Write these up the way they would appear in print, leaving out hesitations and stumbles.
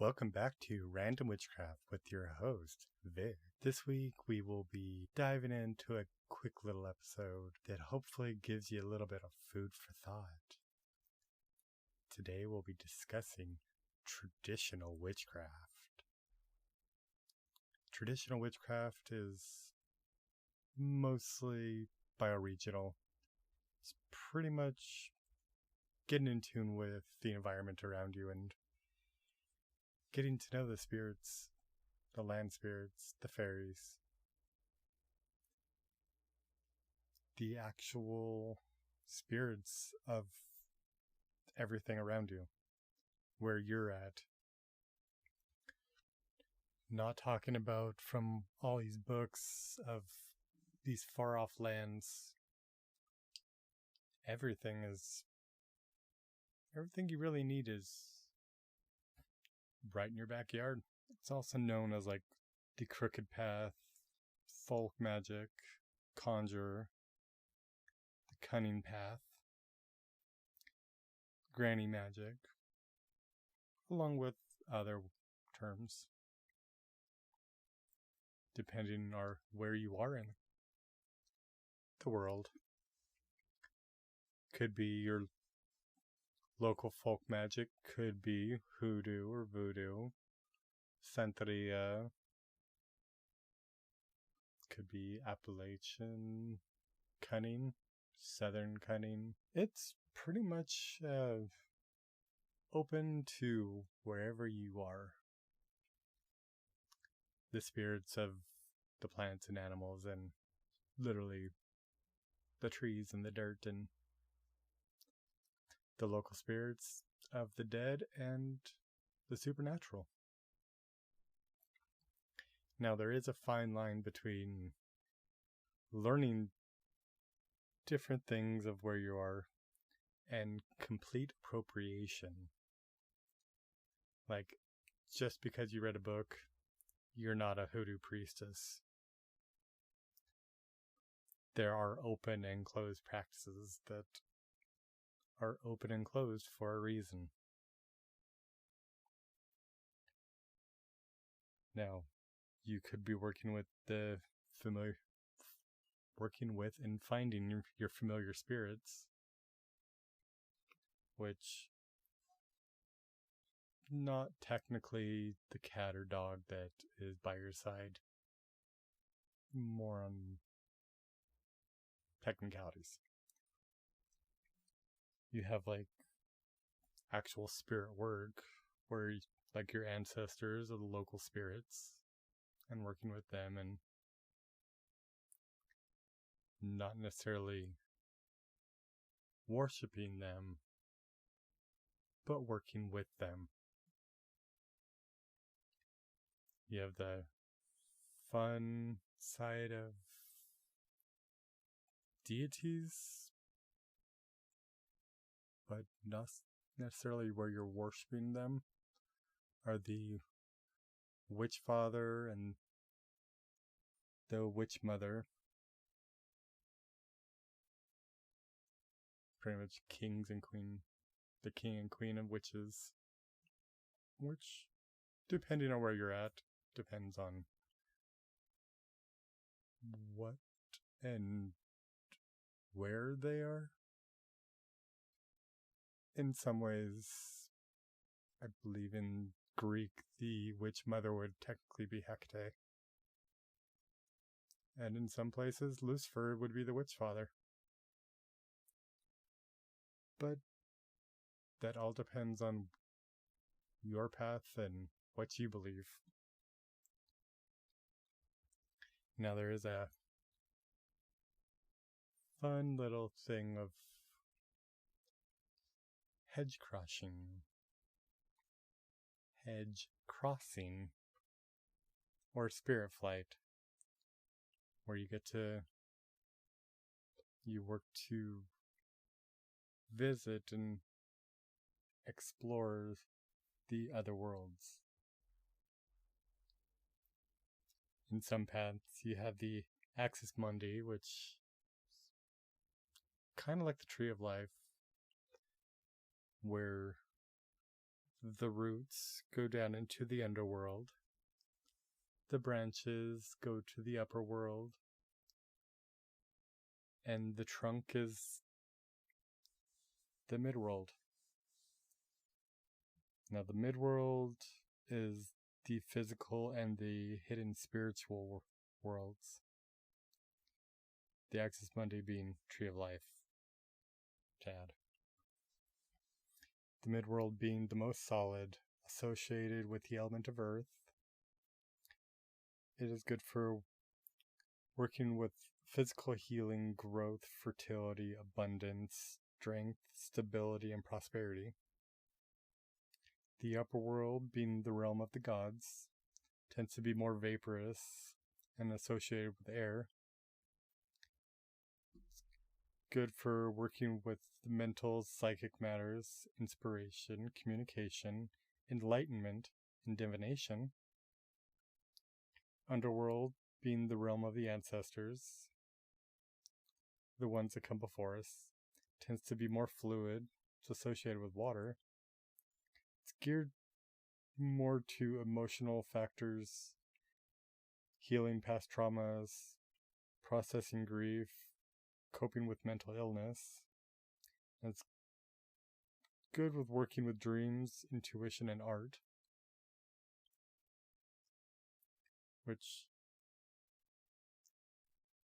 Welcome back to Random Witchcraft with your host, Vic. This week we will be diving into a quick little episode that hopefully gives you a little bit of food for thought. Today we'll be discussing traditional witchcraft. Traditional witchcraft is mostly bioregional. It's pretty much getting in tune with the environment around you and getting to know the spirits, the land spirits, the fairies, the actual spirits of everything around you, where you're at. Not talking about from all these books of these far off lands. Everything you really need is right in your backyard. It's also known as like the crooked path, folk magic, conjure, the cunning path, granny magic, along with other terms, depending on where you are in the world. Could be your local folk magic, could be hoodoo or voodoo, Santeria, could be Appalachian cunning, Southern cunning. It's pretty much open to wherever you are. The spirits of the plants and animals and literally the trees and the dirt and the local spirits of the dead and the supernatural. Now, there is a fine line between learning different things of where you are and complete appropriation. Like, just because you read a book, you're not a hoodoo priestess. There are open and closed practices that are open and closed for a reason. Now, you could be working with and finding your familiar spirits, which not technically the cat or dog that is by your side. More on technicalities. You have like actual spirit work where like your ancestors are the local spirits and working with them and not necessarily worshiping them, but working with them. You have the fun side of deities, but not necessarily where you're worshiping them, are the witch father and the witch mother. Pretty much kings and queen, the king and queen of witches, which, depending on where you're at, depends on what and where they are. In some ways, I believe in Greek, the witch mother would technically be Hecate. And in some places, Lucifer would be the witch father. But that all depends on your path and what you believe. Now, there is a fun little thing of hedge crossing, or spirit flight, where you work to visit and explore the other worlds. In some paths, you have the Axis Mundi, which is kind of like the Tree of Life, where The roots go down into the underworld. The branches go to the upper world. And the trunk is the midworld. Now, the midworld is the physical and the hidden spiritual worlds. The Axis Mundi being Tree of Life, to add. The midworld being the most solid, associated with the element of earth. It is good for working with physical healing, growth, fertility, abundance, strength, stability, and prosperity. The upper world, being the realm of the gods, tends to be more vaporous and associated with air. It's good for working with mental, psychic matters, inspiration, communication, enlightenment, and divination. Underworld, being the realm of the ancestors, the ones that come before us, tends to be more fluid. It's associated with water. It's geared more to emotional factors, healing past traumas, processing grief, coping with mental illness. And it's good with working with dreams, intuition, and art, which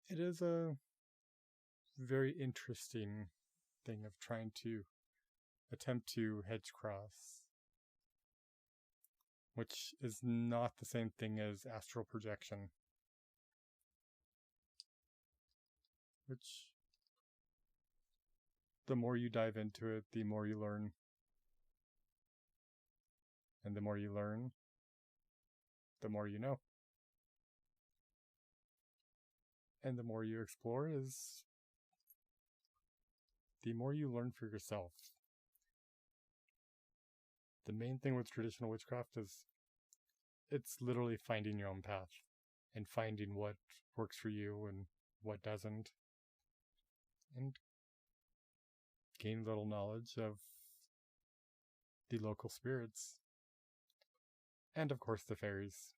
it is a very interesting thing of trying to attempt to hedge cross, which is not the same thing as astral projection, which the more you dive into it, the more you learn. And the more you learn, the more you know. And the more you explore is the more you learn for yourself. The main thing with traditional witchcraft is it's literally finding your own path and finding what works for you and what doesn't, and gain little knowledge of the local spirits and of course the fairies.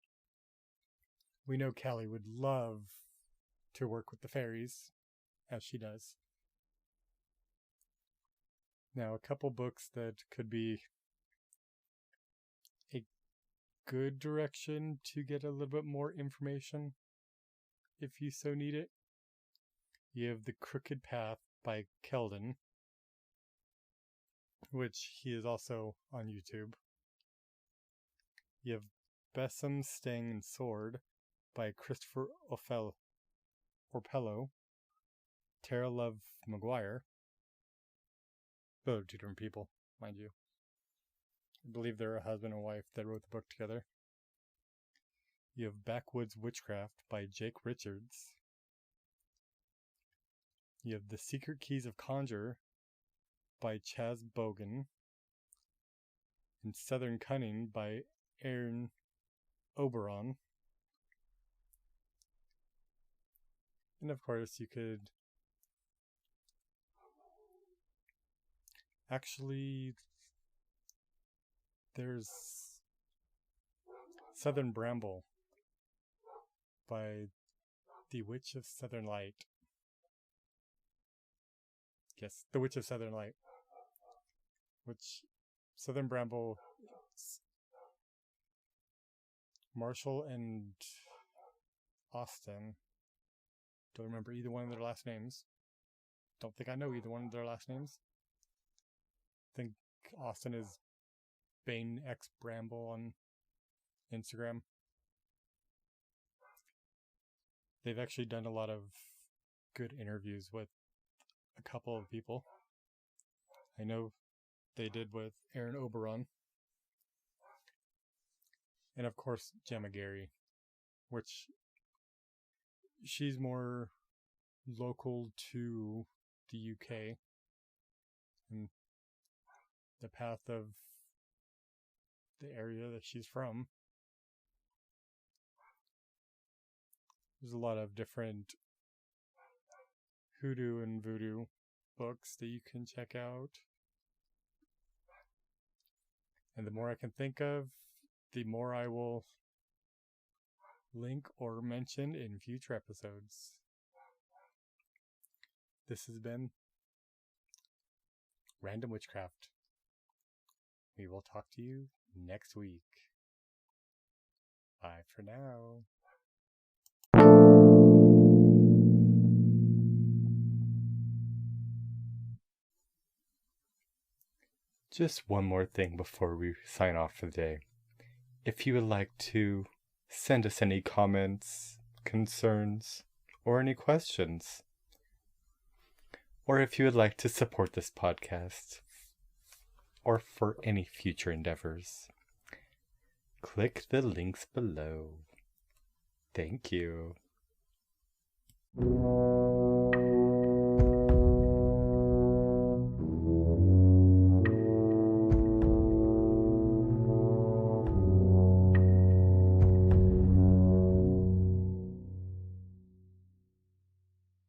We know Callie would love to work with the fairies, as she does. Now, a couple books that could be a good direction to get a little bit more information, if you so need it. You have The Crooked Path by Keldon, which he is also on YouTube. You have Besom, Stang, and Sword by Christopher Orpello, Tara Love McGuire. Both are two different people, mind you. I believe they're a husband and wife that wrote the book together. You have Backwoods Witchcraft by Jake Richards. You have The Secret Keys of Conjure by Chaz Bogan. And Southern Cunning by Aaron Oberon. And of course you could actually, there's Southern Bramble by The Witch of Southern Light. Yes, The Witch of Southern Light. Which, Southern Bramble, Marshall and Austin. Don't remember either one of their last names. Don't think I know either one of their last names. I think Austin is Bane X Bramble on Instagram. They've actually done a lot of good interviews with a couple of people. I know they did with Aaron Oberon. And of course, Gemma Gary, which she's more local to the UK and the path of the area that she's from. There's a lot of different hoodoo and voodoo books that you can check out. And the more I can think of, the more I will link or mention in future episodes. This has been Random Witchcraft. We will talk to you next week. Bye for now. Just one more thing before we sign off for the day. If you would like to send us any comments, concerns, or any questions, or if you would like to support this podcast, or for any future endeavors, click the links below. Thank you.